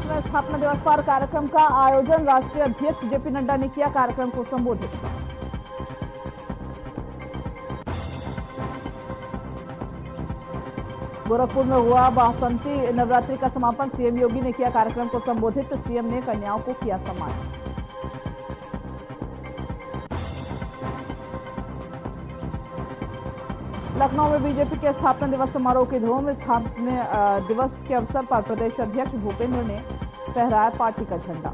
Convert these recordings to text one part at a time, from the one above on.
में स्थापना दिवस पर कार्यक्रम का आयोजन। राष्ट्रीय अध्यक्ष जेपी नड्डा ने किया कार्यक्रम को संबोधित। गोरखपुर में हुआ बासंती नवरात्रि का समापन। सीएम योगी ने किया कार्यक्रम को संबोधित। सीएम ने कन्याओं को किया सम्मान। लखनऊ में बीजेपी के स्थापना दिवस समारोह की धूम। स्थापना दिवस के अवसर पर प्रदेश अध्यक्ष भूपेंद्र ने फहराया पार्टी का झंडा।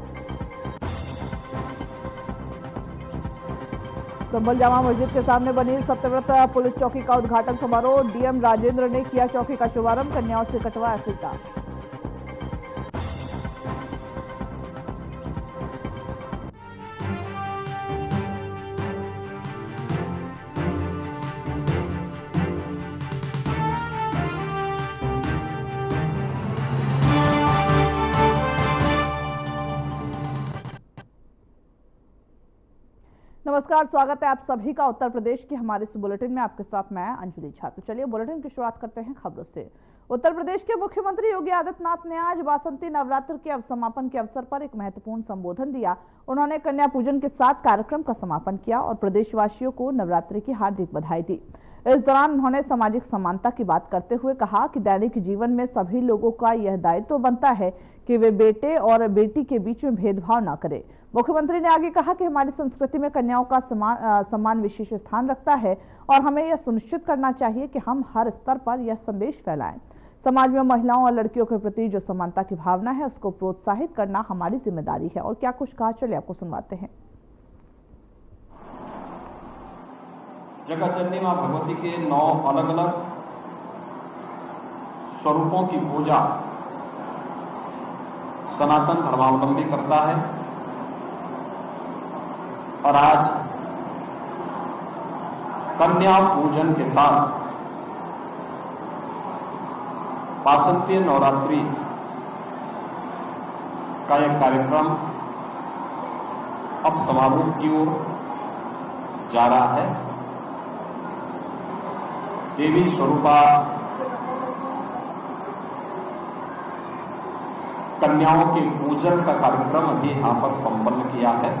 संभल जामा मस्जिद के सामने बनी सत्यव्रत पुलिस चौकी का उद्घाटन समारोह। डीएम राजेंद्र ने किया चौकी का शुभारंभ। कन्याओं से कटवाया फीता। नमस्कार, स्वागत है आप सभी का उत्तर प्रदेश के हमारे इस बुलेटिन में। आपके साथ मैं अंजलि झा। तो चलिए बुलेटिन की शुरुआत करते हैं खबरों से। उत्तर प्रदेश के मुख्यमंत्री योगी आदित्यनाथ ने आज बासंती नवरात्र के समापन के अवसर पर एक महत्वपूर्ण संबोधन दिया। उन्होंने कन्या पूजन के साथ कार्यक्रम का समापन किया और प्रदेशवासियों को नवरात्रि की हार्दिक बधाई दी। इस दौरान उन्होंने सामाजिक समानता की बात करते हुए कहा कि दैनिक जीवन में सभी लोगों का यह दायित्व बनता है कि वे बेटे और बेटी के बीच में भेदभाव न करें। मुख्यमंत्री ने आगे कहा कि हमारी संस्कृति में कन्याओं का सम्मान विशेष स्थान रखता है और हमें यह सुनिश्चित करना चाहिए कि हम हर स्तर पर यह संदेश फैलाएं। समाज में महिलाओं और लड़कियों के प्रति जो समानता की भावना है उसको प्रोत्साहित करना हमारी जिम्मेदारी है। और क्या कुछ कहा, चलिए आपको सुनवाते हैं। जगत जननी मां भगवती के 9 अलग अलग स्वरूपों की पूजा सनातन धर्मावलंबी करता है और आज कन्या पूजन के साथ बासंती नवरात्रि का यह कार्यक्रम अब समारोह की ओर जा रहा है। देवी स्वरूपा कन्याओं के पूजन का कार्यक्रम अभी यहां पर संपन्न किया है।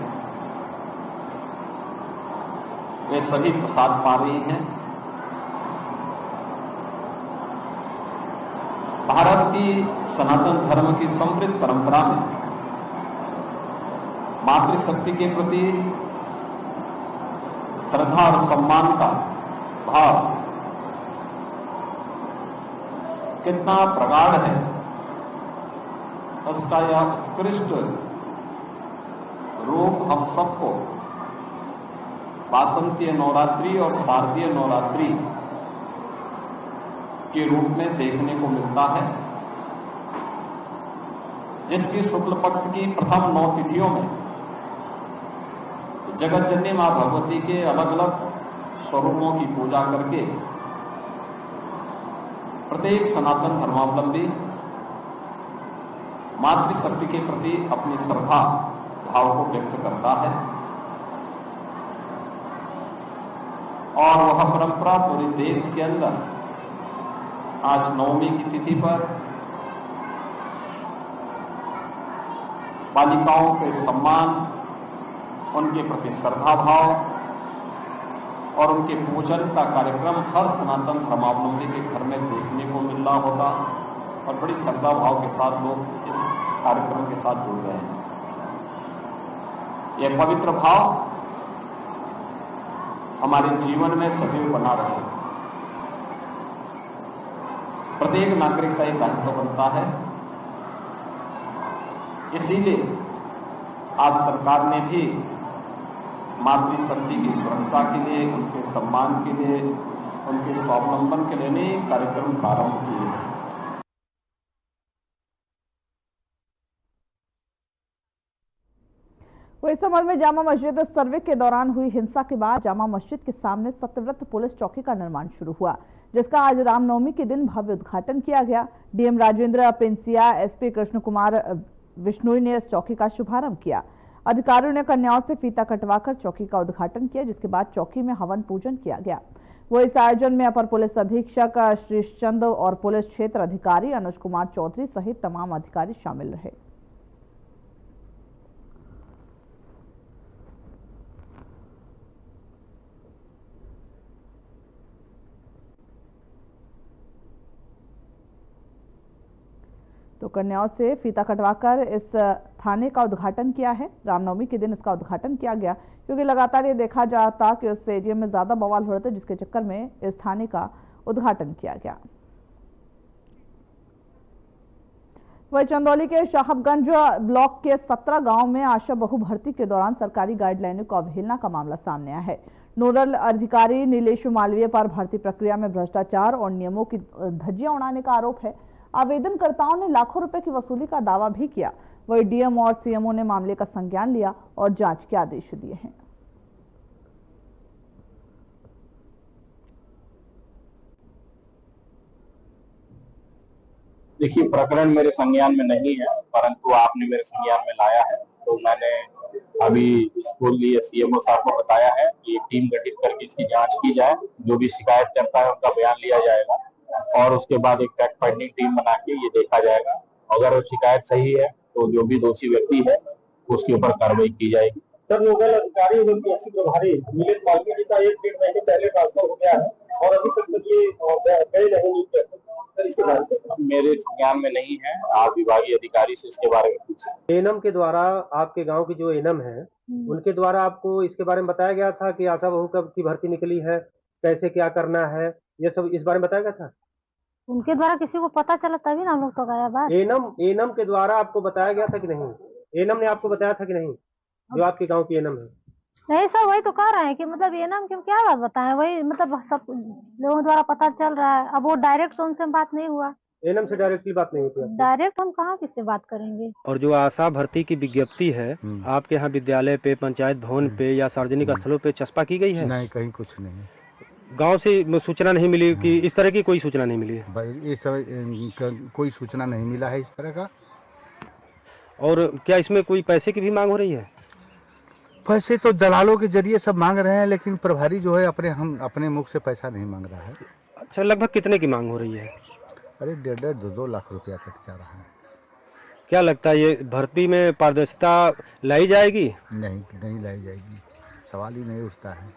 वे सभी प्रसाद पा रही हैं। भारत की सनातन धर्म की समृद्ध परंपरा में मातृशक्ति के प्रति श्रद्धा और सम्मान का भाव कितना प्रगाढ़ है, उसका यह उत्कृष्ट रूप हम सबको बासंतीय नवरात्रि और शारदीय नवरात्रि के रूप में देखने को मिलता है, जिसकी शुक्ल पक्ष की प्रथम 9 तिथियों में जगत जननी मां भगवती के अलग अलग स्वरूपों की पूजा करके प्रत्येक सनातन धर्मावलंबी मातृशक्ति के प्रति अपनी श्रद्धा भाव को व्यक्त करता है और वह परंपरा पूरे देश के अंदर आज नवमी की तिथि पर बालिकाओं के सम्मान, उनके प्रति श्रद्धा भाव और उनके पूजन का कार्यक्रम हर सनातन धर्मावलंबी के घर में देखने को मिल रहा होगा और बड़ी श्रद्धा भाव के साथ लोग इस कार्यक्रम के साथ जुड़ रहे हैं। यह पवित्र भाव हमारे जीवन में सदैव बना रहे। प्रत्येक नागरिक का एक दायित्व बनता है। इसीलिए आज सरकार ने भी मातृशक्ति की सुरक्षा के लिए, उनके सम्मान के लिए, उनके स्वावलंबन के लिए अनेक कार्यक्रम प्रारंभ किए हैं। वही संभल में जामा मस्जिद सर्वे के दौरान हुई हिंसा के बाद जामा मस्जिद के सामने सत्यव्रत पुलिस चौकी का निर्माण शुरू हुआ, जिसका आज रामनवमी के दिन भव्य उद्घाटन किया गया। डीएम राजेंद्र पेंसिया, एसपी कृष्ण कुमार विश्नोई ने इस चौकी का शुभारंभ किया। अधिकारियों ने कन्याओं से फीता कटवाकर चौकी का उद्घाटन किया, जिसके बाद चौकी में हवन पूजन किया गया। वो इस आयोजन में अपर पुलिस अधीक्षक श्रीश चंद और पुलिस क्षेत्र अधिकारी अनुज कुमार चौधरी सहित तमाम अधिकारी शामिल रहे। तो कन्याओं से फीता कटवाकर इस थाने का उद्घाटन किया है। रामनवमी के दिन इसका उद्घाटन किया गया, क्योंकि लगातार ये देखा जाता कि उस एरिया में ज्यादा बवाल हो रहे थे, जिसके चक्कर में इस थाने का उद्घाटन किया गया। वही चंदौली के साहबगंज ब्लॉक के 17 गांव में आशा बहु भर्ती के दौरान सरकारी गाइडलाइनों को अवहेलना का मामला सामने आया है। नोडल अधिकारी नीलेश मालवीय पर भर्ती प्रक्रिया में भ्रष्टाचार और नियमों की धज्जियां उड़ाने का आरोप है। आवेदनकर्ताओं ने लाखों रुपए की वसूली का दावा भी किया। वही डीएम और सीएमओ ने मामले का संज्ञान लिया और जांच के आदेश दिए हैं। देखिए, प्रकरण मेरे संज्ञान में नहीं है, परंतु आपने मेरे संज्ञान में लाया है, तो मैंने अभी इसको लिए सीएमओ साहब को बताया है कि टीम गठित करके इसकी जांच की जाए। जो भी शिकायत करता है उनका बयान लिया जाएगा और उसके बाद एक फैक्ट फाइंडिंग टीम बना के ये देखा जाएगा। अगर वो शिकायत सही है तो जो भी दोषी व्यक्ति है उसके ऊपर कार्रवाई की जाएगी। सर, नोडल अधिकारी एवं पीएससी प्रभारी नीलेश मालवीय जी का 1-1.5 महीने पहले ट्रांसफर हो गया है और अभी तक ये गए नहीं। सर, इसके बारे में मेरे ज्ञान में नहीं है, आप विभागीय अधिकारी से इसके बारे में पूछें। एनम के द्वारा आपके गांव की जो एनम है उनके द्वारा आपको इसके बारे में बताया गया था कि आशा बहू कब की भर्ती निकली है, कैसे क्या करना है, ये सब इस बारे में बताया गया था। उनके द्वारा किसी को पता चला तभी ना हम लोग तो गया बात। एनम के द्वारा आपको बताया गया था कि नहीं? एनम ने आपको बताया था कि नहीं, जो आपके गांव की एनम है? नहीं सर, वही तो कह रहे हैं कि मतलब ये नाम क्यों, क्या बात बताएं, वही मतलब सब लोगों द्वारा पता चल रहा है। अब वो डायरेक्ट तो उनसे बात नहीं हुआ, एनम से डायरेक्टली बात नहीं होती। डायरेक्ट हम कहाँ किससे बात करेंगे। और जो आशा भर्ती की विज्ञप्ति है आपके यहाँ विद्यालय पे, पंचायत भवन पे या सार्वजनिक स्थलों पे चस्पा की गई है? नहीं, कहीं कुछ नहीं। गांव से सूचना नहीं मिली कि इस तरह की कोई सूचना नहीं मिली? ये सब कोई सूचना नहीं मिला है इस तरह का। और क्या इसमें कोई पैसे की भी मांग हो रही है? पैसे तो दलालों के जरिए सब मांग रहे हैं, लेकिन प्रभारी जो है अपने मुख से पैसा नहीं मांग रहा है। अच्छा, लगभग कितने की मांग हो रही है? अरे 1.5-2 लाख रुपया तक जा रहा है। क्या लगता है ये भर्ती में पारदर्शिता लाई जाएगी? नहीं लाई जाएगी, सवाल ही नहीं उठता है।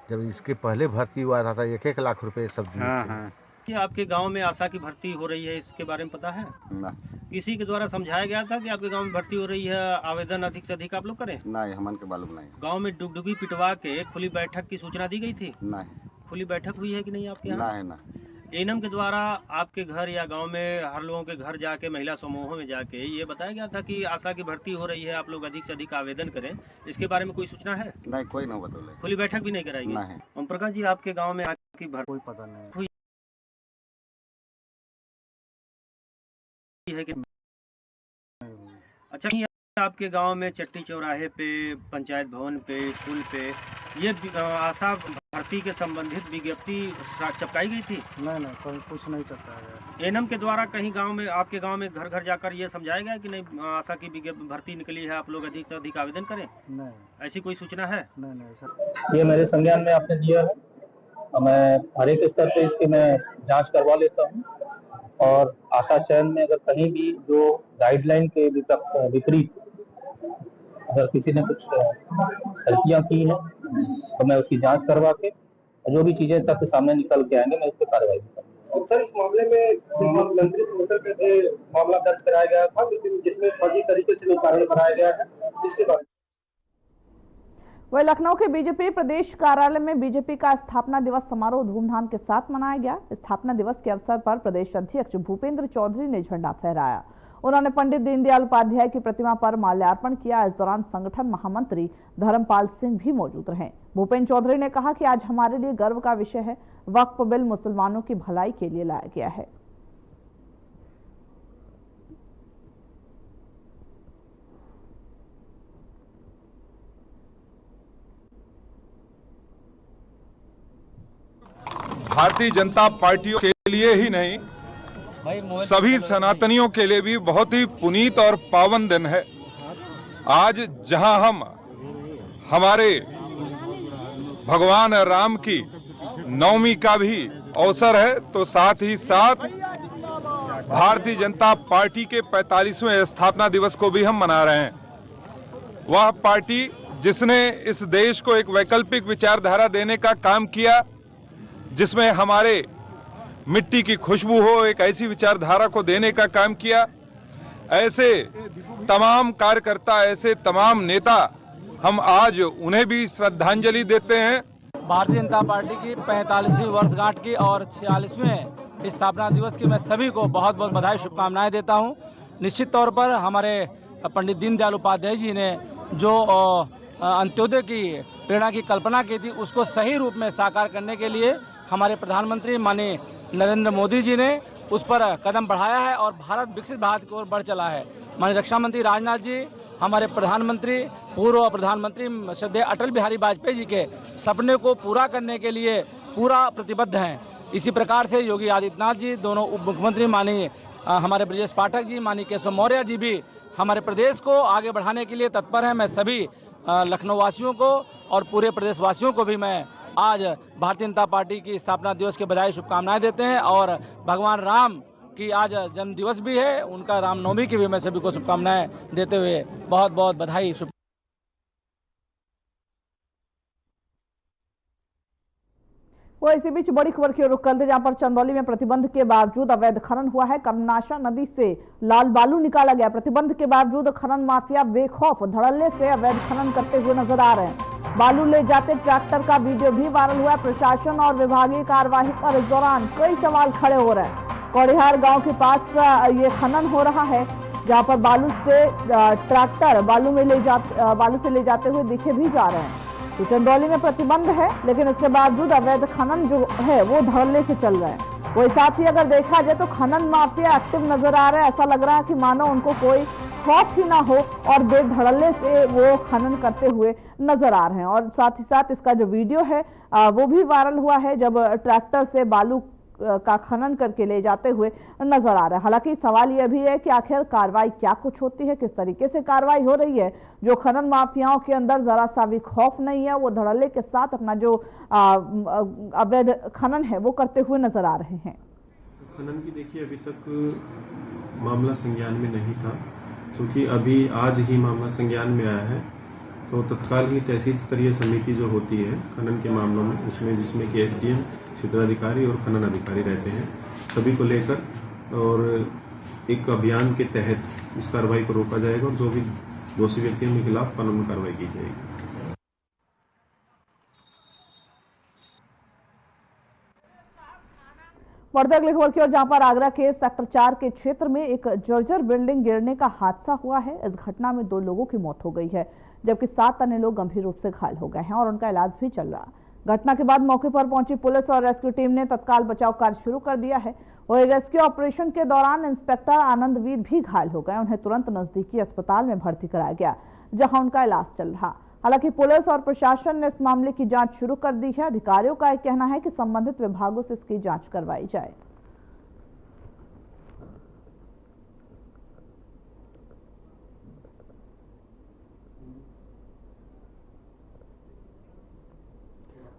जब इसके पहले भर्ती हुआ था 1-1 लाख रुपए सब दिए थे। कि आपके गांव में आशा की भर्ती हो रही है, इसके बारे में पता है? ना। किसी के द्वारा समझाया गया था कि आपके गांव में भर्ती हो रही है, आवेदन अधिक से अधिक आप लोग करें? नहीं, हमन के मालूम नहीं। गांव में डुगडुगी पिटवा के खुली बैठक की सूचना दी गई थी? नहीं। खुली बैठक हुई है कि नहीं आपके यहाँ? नहीं। एनम के द्वारा आपके घर या गांव में हर लोगों के घर जाके, महिला समूहों में जाके ये बताया गया था कि आशा की भर्ती हो रही है, आप लोग अधिक से अधिक आवेदन करें। इसके बारे में कोई सूचना है? नहीं, कोई नहीं बतौले। खुली बैठक भी नहीं कराई गई? नहीं। ओम प्रकाश जी, आपके गाँव में आपकी भर्ती कोई पता नहीं है कि? अच्छा, आपके गांव में चट्टी चौराहे पे, पंचायत भवन पे, स्कूल पे ये आशा भर्ती के संबंधित विज्ञप्ति चिपकाई गई थी? नहीं, कोई कुछ नहीं चिपकाया गया। एनम के द्वारा कहीं गांव में, आपके गांव में घर घर जाकर ये समझाया गया कि नहीं आशा की विज्ञप्ति भर्ती निकली है, आप लोग अधिक से अधिक आवेदन करें? नहीं। ऐसी कोई सूचना है? नहीं सर। ये मेरे संज्ञान में आपने दिया है, मैं हर एक स्तर पे इसकी मैं जांच करवा लेता हूँ और आशा चयन में अगर कहीं भी जो गाइडलाइन के विपरीत अगर किसी ने कुछ गलतियां की हैं तो मैं उसकी जांच करवा के जो भी चीजें तक सामने निकल के आएंगे मैं उस पर कार्रवाई करूंगा। सर, इस मामले में मंत्री पोर्टल पे मामला दर्ज कराया गया था, लेकिन जिसमें फर्जी तरीके से निर्धारण कराया गया है, इसके बारे में। वही लखनऊ के बीजेपी प्रदेश कार्यालय में बीजेपी का स्थापना दिवस समारोह धूमधाम के साथ मनाया गया। स्थापना दिवस के अवसर पर प्रदेश अध्यक्ष भूपेंद्र चौधरी ने झंडा फहराया। उन्होंने पंडित दीनदयाल उपाध्याय की प्रतिमा पर माल्यार्पण किया। इस दौरान संगठन महामंत्री धर्मपाल सिंह भी मौजूद रहे। भूपेंद्र चौधरी ने कहा कि आज हमारे लिए गर्व का विषय है, वक्फ बिल मुसलमानों की भलाई के लिए लाया गया है। भारतीय जनता पार्टियों के लिए ही नहीं, सभी सनातनियों के लिए भी बहुत ही पुनीत और पावन दिन है। आज जहां हम हमारे भगवान राम की नवमी का भी अवसर है, तो साथ ही साथ भारतीय जनता पार्टी के 45वें स्थापना दिवस को भी हम मना रहे हैं। वह पार्टी जिसने इस देश को एक वैकल्पिक विचारधारा देने का काम किया, जिसमें हमारे मिट्टी की खुशबू हो, एक ऐसी विचारधारा को देने का काम किया। ऐसे तमाम कार्यकर्ता, ऐसे तमाम नेता, हम आज उन्हें भी श्रद्धांजलि देते हैं। भारतीय जनता पार्टी की 45वीं वर्षगांठ की और 46वें स्थापना दिवस की मैं सभी को बहुत बहुत बधाई, शुभकामनाएं देता हूं। निश्चित तौर पर हमारे पंडित दीनदयाल उपाध्याय जी ने जो अंत्योदय की प्रेरणा की कल्पना की थी, उसको सही रूप में साकार करने के लिए हमारे प्रधानमंत्री माननीय नरेंद्र मोदी जी ने उस पर कदम बढ़ाया है और भारत विकसित भारत की ओर बढ़ चला है। माननीय रक्षा मंत्री राजनाथ जी, हमारे प्रधानमंत्री, पूर्व प्रधानमंत्री श्रद्धेय अटल बिहारी वाजपेयी जी के सपने को पूरा करने के लिए पूरा प्रतिबद्ध हैं। इसी प्रकार से योगी आदित्यनाथ जी, दोनों उप मुख्यमंत्री माननीय हमारे ब्रजेश पाठक जी, माननीय केशव मौर्य जी भी हमारे प्रदेश को आगे बढ़ाने के लिए तत्पर हैं। मैं सभी लखनऊ वासियों को और पूरे प्रदेश वासियों को भी मैं आज भारतीय जनता पार्टी की स्थापना दिवस की बधाई, शुभकामनाएं देते हैं और भगवान राम की आज जन्म दिवस भी है, उनका रामनवमी की भी मैं सभी को शुभकामनाएं देते हुए बहुत बहुत बधाई। वो इसी बीच बड़ी खबर की ओर रुख करते, जहां पर चंदौली में प्रतिबंध के बावजूद अवैध खनन हुआ है। कर्मनाशा नदी से लाल बालू निकाला गया। प्रतिबंध के बावजूद खनन माफिया बेखौफ धड़ल्ले से अवैध खनन करते हुए नजर आ रहे हैं। बालू ले जाते ट्रैक्टर का वीडियो भी वायरल हुआ। प्रशासन और विभागीय कार्यवाही पर इस दौरान कई सवाल खड़े हो रहे हैं। कौड़िहार गांव के पास ये खनन हो रहा है, जहां पर बालू से ट्रैक्टर बालू से ले जाते हुए दिखे भी जा रहे हैं। तो चंदौली में प्रतिबंध है, लेकिन इसके बावजूद अवैध खनन जो है वो धड़ल्ले से चल रहा है। वही साथ ही अगर देखा जाए तो खनन माफिया एक्टिव नजर आ रहा है। ऐसा लग रहा है कि मानो उनको कोई खौफ ही ना हो और बेधड़ल्ले से वो खनन करते हुए नजर आ रहे हैं। और साथ ही साथ इसका जो वीडियो है वो भी वायरल हुआ है, जब ट्रैक्टर से बालू का खनन करके ले जाते हुए नजर आ रहा है। हालांकि सवाल यह भी है कि आखिर कार्रवाई क्या कुछ होती है, किस तरीके से कार्रवाई हो रही है। जो खनन माफियाओं के अंदर जरा सा भी खौफ नहीं है, वो धड़ल्ले के साथ अपना जो अवैध खनन है वो करते हुए नजर आ रहे हैं। खनन की देखिए अभी तक मामला संज्ञान में नहीं था, क्योंकि अभी आज ही मामला संज्ञान में आया है। तो तत्काल ही तहसील स्तरीय समिति जो होती है खनन के मामलों में, उसमें जिसमें कि एसडीएम, क्षेत्राधिकारी और खनन अधिकारी रहते हैं, सभी को लेकर और एक अभियान के तहत इस कार्रवाई को रोका जाएगा और जो भी दोषी व्यक्तियों के खिलाफ कानूनी कार्रवाई की जाएगी। बढ़ते अगली खबर की ओर, जहां पर आगरा के सेक्टर 4 के क्षेत्र में एक जर्जर बिल्डिंग गिरने का हादसा हुआ है। इस घटना में 2 लोगों की मौत हो गई है, जबकि 7 अन्य लोग गंभीर रूप से घायल हो गए हैं और उनका इलाज भी चल रहा। घटना के बाद मौके पर पहुंची पुलिस और रेस्क्यू टीम ने तत्काल बचाव कार्य शुरू कर दिया है। वहीं रेस्क्यू ऑपरेशन के दौरान इंस्पेक्टर आनंदवीर भी घायल हो गए। उन्हें तुरंत नजदीकी अस्पताल में भर्ती कराया गया, जहां उनका इलाज चल रहा। हालांकि पुलिस और प्रशासन ने इस मामले की जांच शुरू कर दी है। अधिकारियों का कहना है कि संबंधित विभागों से इसकी जांच करवाई जाए।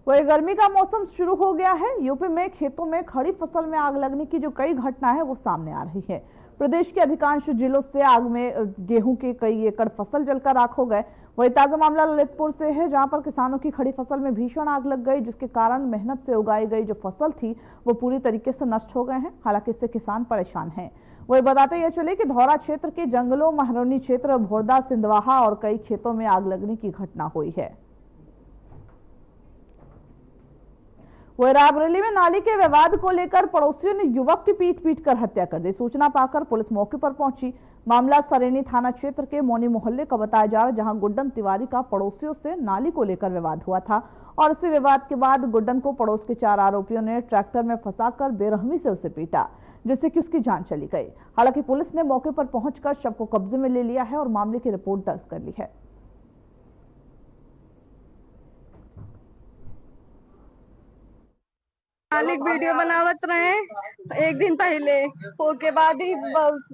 वही गर्मी का मौसम शुरू हो गया है। यूपी में खेतों में खड़ी फसल में आग लगने की जो कई घटनाएं हैं वो सामने आ रही है। प्रदेश के अधिकांश जिलों से आग में गेहूं के कई एकड़ फसल जलकर राख हो गए। वही ताजा मामला ललितपुर से है, जहां पर किसानों की खड़ी फसल में भीषण आग लग गई, जिसके कारण मेहनत से उगाई गई जो फसल थी वो पूरी तरीके से नष्ट हो गए हैं। हालांकि इससे किसान परेशान हैं। वही बताते यह चले कि धौरा क्षेत्र के जंगलों, महरौनी क्षेत्र, भोरदा, सिंधवाहा और कई खेतों में आग लगने की घटना हुई है। वही रायबरेली में नाली के विवाद को लेकर पड़ोसियों ने युवक की पीट कर हत्या कर दी। सूचना पाकर पुलिस मौके पर पहुंची। मामला सरेनी थाना क्षेत्र के मोनी मोहल्ले का बताया जा रहा है, जहां गुड्डन तिवारी का पड़ोसियों से नाली को लेकर विवाद हुआ था और इसी विवाद के बाद गुड्डन को पड़ोस के 4 आरोपियों ने ट्रैक्टर में फंसाकर बेरहमी से उसे पीटा, जिससे कि उसकी जान चली गई। हालांकि पुलिस ने मौके पर पहुंचकर शव को कब्जे में ले लिया है और मामले की रिपोर्ट दर्ज कर ली है। मालिक वीडियो बनावत रहे एक दिन पहले, के बाद ही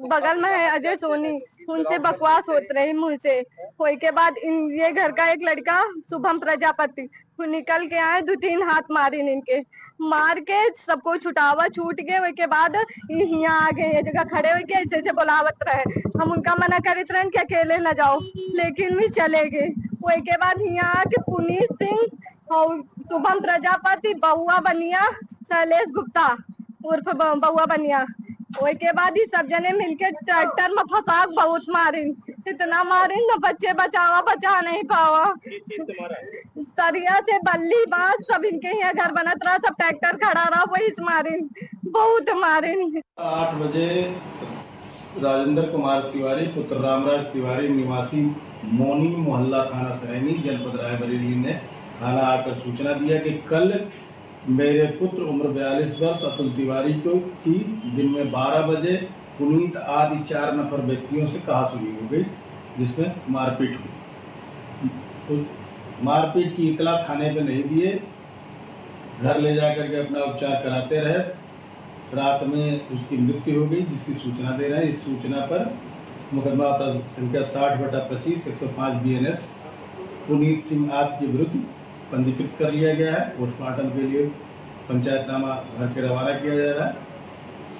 बगल में है अजय सोनी, उनसे बकवास होत रही मुंह से। होए के बाद ये घर का एक लड़का शुभम प्रजापति निकल के आए, 2-3 हाथ मारी इनके, मार के सबको छुटावा, छूट गए। उसके बाद यहाँ आ गए, ये जगह खड़े होके ऐसे ऐसे बुलावत रहे। हम उनका मना करते रहे कि अकेले न जाओ, लेकिन भी चले गए। उसके बाद यहाँ आके पुनीत सिंह और शुभम प्रजापति, बहुआ बनिया, शैलेश गुप्ता उर्फ बउआ बनिया। ओई के बाद ही सब जने मिलके ट्रैक्टर में फंसा बहुत मारिन, इतना मारिन न बच्चे बचा नहीं पावा। सरिया से बल्ली बांस सब इनके यहाँ घर बनत रहा, सब ट्रैक्टर खड़ा रहा, वही मारिन, बहुत मारिन। 8 बजे राजेंद्र कुमार तिवारी पुत्र रामराज तिवारी निवासी मोनी मोहल्ला थाना सरैनी जनपद रायबरेली ने थाना आकर सूचना दिया कि कल मेरे पुत्र उम्र 42 वर्ष अतुल तिवारी को की दिन में 12 बजे पुनीत आदि 4 नफर व्यक्तियों से कहासुनी हो गई, जिसमें मारपीट हुई। तो मारपीट की इतला थाने पे नहीं दिए, घर ले जाकर के अपना उपचार कराते रहे। रात में उसकी मृत्यु हो गई, जिसकी सूचना दे रहे हैं। इस सूचना पर मुकदमा संख्या 60/25 105 BNS पुनीत सिंह आदि के विरुद्ध पंजीकृत कर लिया गया है। पोस्टमार्टम के लिए पंचायतनामा घर के रवाना किया जा रहा है।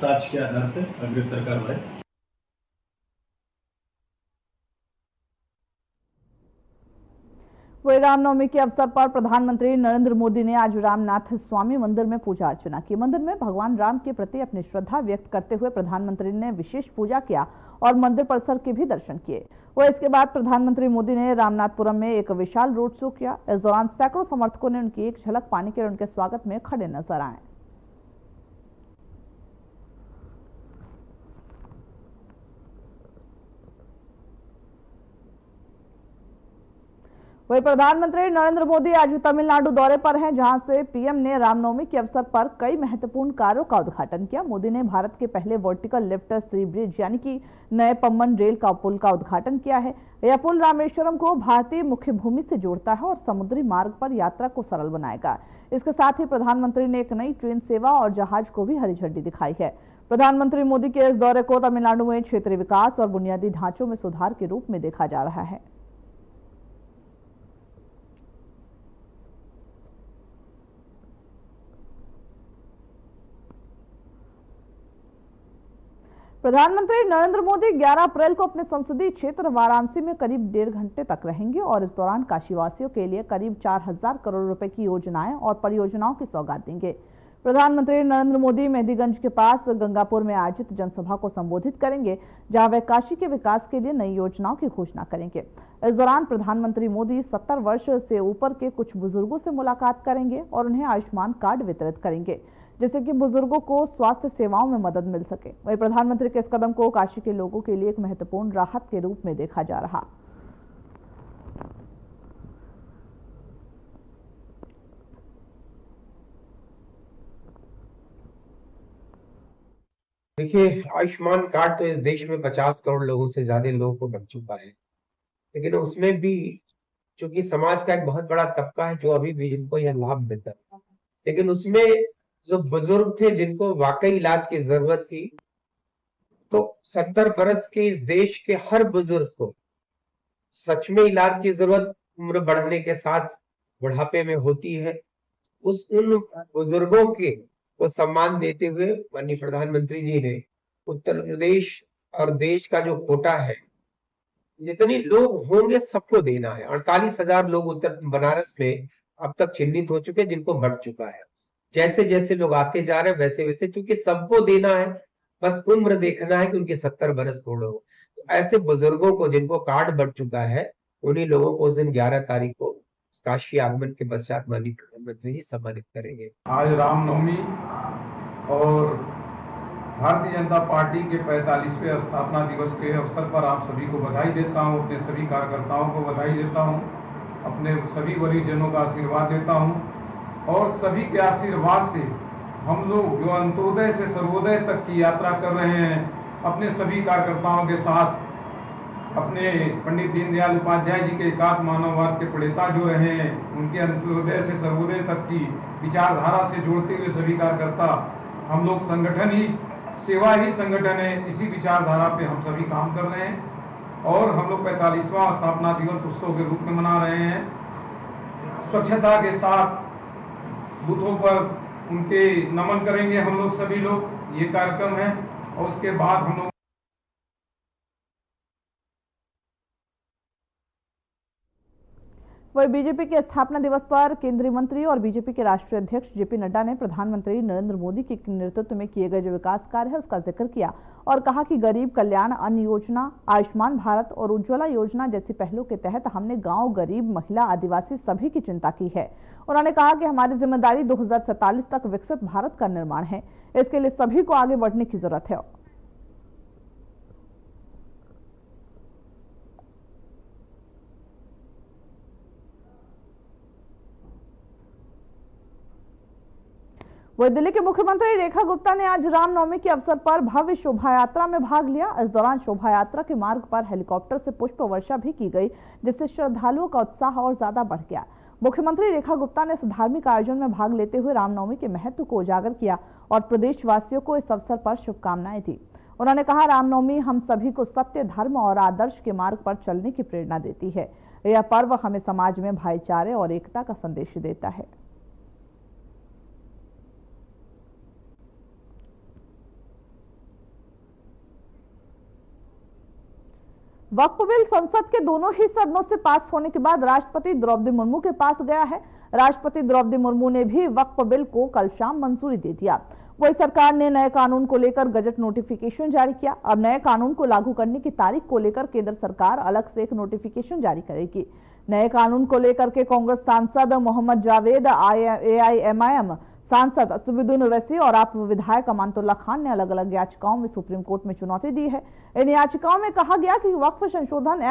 साक्ष्य के आधार पर अग्रेतर कार्रवाई। वही रामनवमी के अवसर पर प्रधानमंत्री नरेंद्र मोदी ने आज रामनाथ स्वामी मंदिर में पूजा अर्चना की। मंदिर में भगवान राम के प्रति अपनी श्रद्धा व्यक्त करते हुए प्रधानमंत्री ने विशेष पूजा किया और मंदिर परिसर के भी दर्शन किए। वह इसके बाद प्रधानमंत्री मोदी ने रामनाथपुरम में एक विशाल रोड शो किया। इस दौरान सैकड़ों समर्थकों ने उनकी एक झलक पाने के लिए उनके स्वागत में खड़े नजर आए। वही प्रधानमंत्री नरेंद्र मोदी आज तमिलनाडु दौरे पर हैं, जहां से पीएम ने रामनवमी के अवसर पर कई महत्वपूर्ण कार्यों का उद्घाटन किया। मोदी ने भारत के पहले वर्टिकल लिफ्ट सी ब्रिज यानी कि नए पम्बन रेल का पुल का उद्घाटन किया है। यह पुल रामेश्वरम को भारतीय मुख्य भूमि से जोड़ता है और समुद्री मार्ग पर यात्रा को सरल बनाएगा। इसके साथ ही प्रधानमंत्री ने एक नई ट्रेन सेवा और जहाज को भी हरी झंडी दिखाई है। प्रधानमंत्री मोदी के इस दौरे को तमिलनाडु में क्षेत्रीय विकास और बुनियादी ढांचों में सुधार के रूप में देखा जा रहा है। प्रधानमंत्री नरेंद्र मोदी 11 अप्रैल को अपने संसदीय क्षेत्र वाराणसी में करीब 1.5 घंटे तक रहेंगे और इस दौरान काशीवासियों के लिए करीब 4000 करोड़ रुपए की योजनाएं और परियोजनाओं की सौगात देंगे। प्रधानमंत्री नरेंद्र मोदी मेहंदीगंज के पास गंगापुर में आयोजित जनसभा को संबोधित करेंगे, जहां वे काशी के विकास के लिए नई योजनाओं की घोषणा करेंगे। इस दौरान प्रधानमंत्री मोदी 70 वर्ष से ऊपर के कुछ बुजुर्गों से मुलाकात करेंगे और उन्हें आयुष्मान कार्ड वितरित करेंगे, जिससे कि बुजुर्गों को स्वास्थ्य सेवाओं में मदद मिल सके। वहीं प्रधानमंत्री के इस कदम को काशी के लोगों के लिए एक महत्वपूर्ण राहत के रूप में देखा जा रहा। देखिए, आयुष्मान कार्ड तो इस देश में 50 करोड़ लोगों से ज्यादा लोगों को बन चुका है, लेकिन उसमें भी चूंकि समाज का एक बहुत बड़ा तबका है जो अभी भी जिनको यह लाभ मिलता है, लेकिन उसमें जो बुजुर्ग थे जिनको वाकई इलाज की जरूरत थी, तो 70 बरस के इस देश के हर बुजुर्ग को सच में इलाज की जरूरत उम्र बढ़ने के साथ बुढ़ापे में होती है। उन बुजुर्गों के को सम्मान देते हुए माननीय प्रधानमंत्री जी ने उत्तर प्रदेश और देश का जो कोटा है, जितने लोग होंगे सबको देना है। 48,000 लोग उत्तर बनारस में अब तक चिन्हित हो चुके, जिनको बढ़ चुका है। जैसे जैसे लोग आते जा रहे हैं वैसे वैसे, चूंकि सबको देना है, बस उम्र देखना है कि उनके 70 बरस पूर्ण हो। तो ऐसे बुजुर्गों को जिनको कार्ड बढ़ चुका है, उन्हीं लोगों को उस दिन 11 तारीख को काशी आगमन के पश्चात माननीय प्रधानमंत्री जी सम्मानित करेंगे। आज रामनवमी और भारतीय जनता पार्टी के 45वें स्थापना दिवस के अवसर पर आप सभी को बधाई देता हूं, अपने सभी कार्यकर्ताओं को बधाई देता हूं, अपने सभी वरिष्ठजनों का आशीर्वाद देता हूं और सभी के आशीर्वाद से हम लोग जो अंत्योदय से सर्वोदय तक की यात्रा कर रहे हैं, अपने सभी कार्यकर्ताओं के साथ अपने पंडित दीनदयाल उपाध्याय जी के एकात्म मानववाद के प्रणेता जो रहे हैं, उनके अंत्योदय से सर्वोदय तक की विचारधारा से जोड़ते हुए सभी कार्यकर्ता, हम लोग संगठन ही सेवा ही संगठन है, इसी विचारधारा पे हम सभी काम कर रहे हैं और हम लोग 45वां स्थापना दिवस उत्सव के रूप में मना रहे हैं। स्वच्छता के साथ बूथों पर उनके नमन करेंगे हम लोग सभी लोग, ये कार्यक्रम है। और उसके बाद हम लोग वही बीजेपी के स्थापना दिवस पर केंद्रीय मंत्री और बीजेपी के राष्ट्रीय अध्यक्ष जेपी नड्डा ने प्रधानमंत्री नरेंद्र मोदी के नेतृत्व में किए गए जो विकास कार्य है उसका जिक्र किया और कहा कि गरीब कल्याण अन्न योजना, आयुष्मान भारत और उज्ज्वला योजना जैसी पहलों के तहत हमने गांव, गरीब, महिला, आदिवासी सभी की चिंता की है। उन्होंने कहा कि हमारी जिम्मेदारी 2047 तक विकसित भारत का निर्माण है। इसके लिए सभी को आगे बढ़ने की जरूरत है। वही दिल्ली के मुख्यमंत्री रेखा गुप्ता ने आज रामनवमी के अवसर पर भव्य शोभा यात्रा में भाग लिया। इस दौरान शोभा यात्रा के मार्ग पर हेलीकॉप्टर से पुष्प वर्षा भी की गई, जिससे श्रद्धालुओं का उत्साह और ज्यादा बढ़ गया। मुख्यमंत्री रेखा गुप्ता ने इस धार्मिक आयोजन में भाग लेते हुए रामनवमी के महत्व को उजागर किया और प्रदेशवासियों को इस अवसर पर शुभकामनाएं दी। उन्होंने कहा, रामनवमी हम सभी को सत्य, धर्म और आदर्श के मार्ग पर चलने की प्रेरणा देती है। यह पर्व हमें समाज में भाईचारे और एकता का संदेश देता है। वक्फ बिल संसद के दोनों ही सदनों से पास होने के बाद राष्ट्रपति द्रौपदी मुर्मू के पास गया है। राष्ट्रपति द्रौपदी मुर्मू ने भी वक्फ बिल को कल शाम मंजूरी दे दिया। वही सरकार ने नए कानून को लेकर गजट नोटिफिकेशन जारी किया। अब नए कानून को लागू करने की तारीख को लेकर केंद्र सरकार अलग से एक नोटिफिकेशन जारी करेगी। नए कानून को लेकर के कांग्रेस सांसद मोहम्मद जावेद, AIMIM सांसद असदुद्दीन ओवैसी और आप विधायक अमानतुल्लाह खान ने अलग अलग याचिकाओं में सुप्रीम कोर्ट में चुनौती दी है। इन याचिकाओं में कहा गया कि वक्फ संशोधन